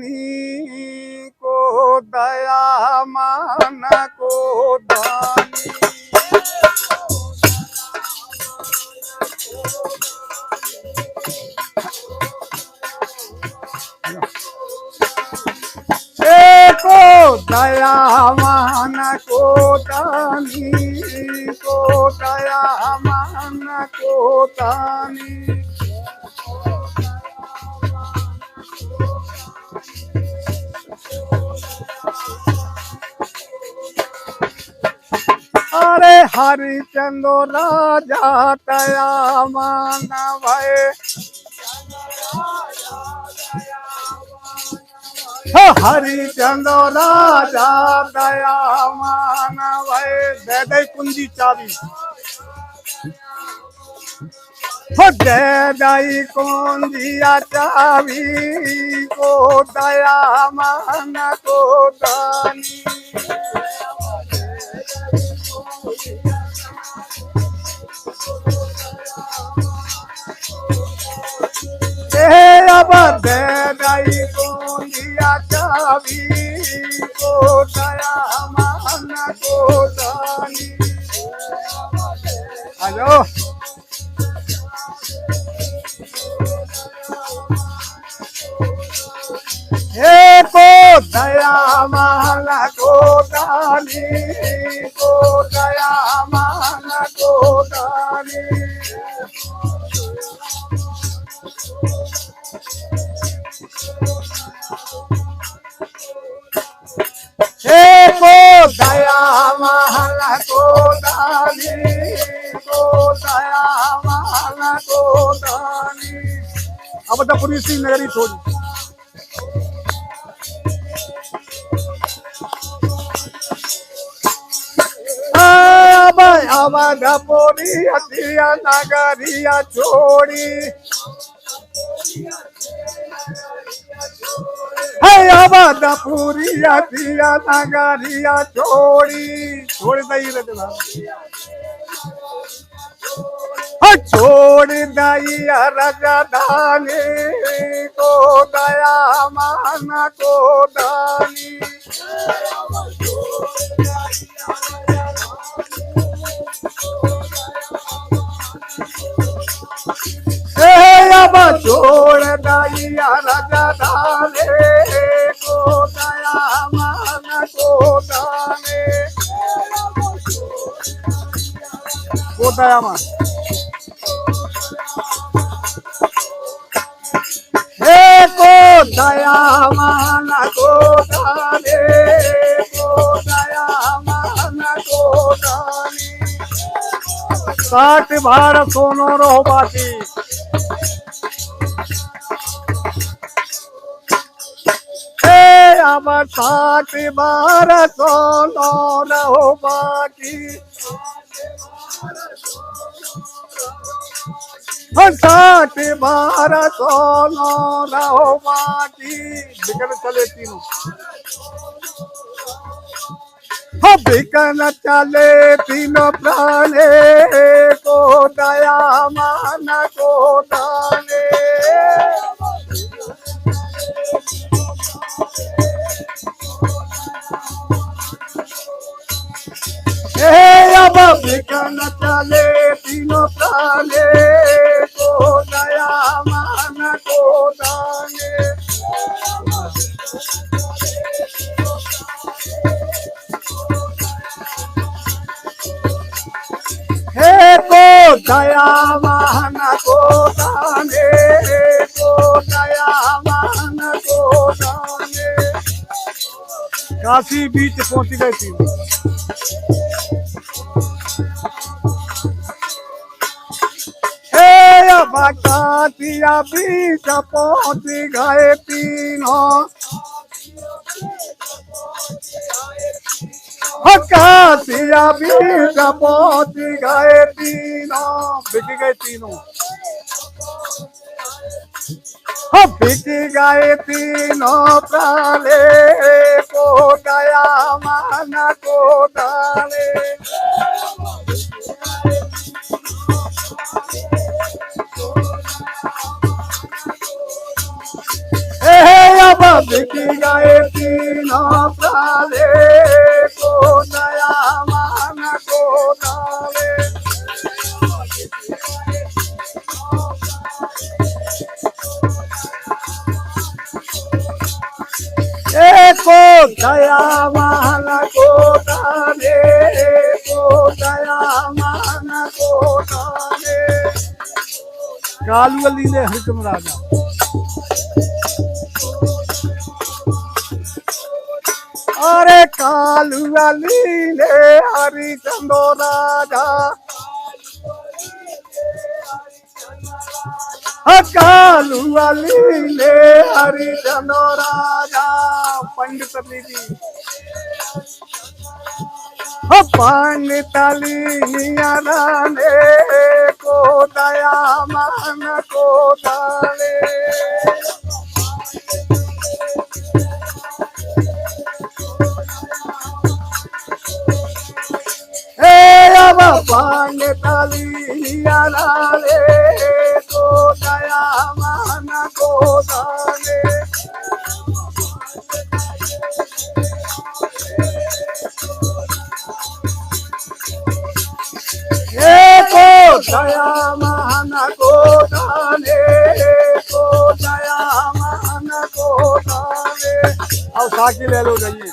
दानी को दया मान को दानी। को दया मान को दानी को दया मान को दानी। अरे हरिचंद्र राजा दया मान भय। हरिचंद्र राजा दया मान भय। दे दे कुंजी चाबी दे दई कुंजिया चाबी को दया मान को दानी। अब दे दई कुंजिया चाबी को दया मान को दानी। हेलो को दया मान को दानी को दया मान को दानी। को दया मान को दानी को दया मान को दानी। अब तो पूरी सी नगरी थोड़ी अवधपुरी हथिया नगरिया छोड़ी। अवधपुरी हथिया नगरिया छोड़ी छोड़ दई रजना। छोड़ दई राजधानी को दया मान को दानी। अब छोड़ दई राजधानी को दया मान को दानी। को दया मान को दया मान को दानी को दया मान को दानी। 60 बार सोनो रहो बाकी। अब 60 बार सोनो रहो बाकी। 60 बार सोनो रहो बाकी। बिकन चले तीनों बिकन चले तीनों प्राणे को दया मान को दाने। अब बिकन चले तीनों प्राणे को दया मान को दाने। को दया मान को दाने को दया मान को दाने। काशी बीच पहुंच गए थी। काशिया बीच पहुंच गए तीनों। काशिया बीच पहुंच गए तीनों। बिक गए तीनों। बिक गए तीनों प्राणे को दया मान को दाने। अब बिकी गए तीनों प्राले को दया मान को डाले। एको दया मान को डाले को दया मान को डाले। कालू अली ने हुक्म राजा अरे कालू अली ने हरिचंदो राजा कालू अली ने हरिचंदो राजा पंडित अली जी पंडित अली ने को दया मान को डाले। अब पंडित अली को दया मान को डाले। को दया मान को डाले को दया मान को डाले। अब साकी ले लो जाइए।